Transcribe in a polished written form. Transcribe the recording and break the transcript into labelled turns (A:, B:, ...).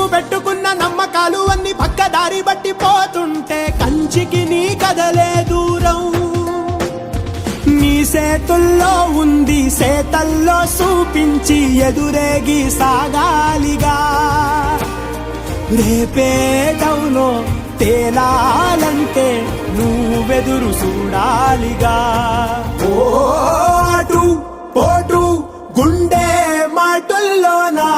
A: నువ్వు పెట్టుకున్న నమ్మకాలు అన్ని పక్కదారి బట్టి పోతుంటే కంచికి నీ కదలే దూరం. నీ సేతుల్లో ఉంది సేతల్లో చూపించి ఎదురేగి సాగాలిగా. రేపేటవులో తేలాలంటే నువ్వెదురు చూడాలిగా. ఓటు పోటు గుండె మాటుల్లోనా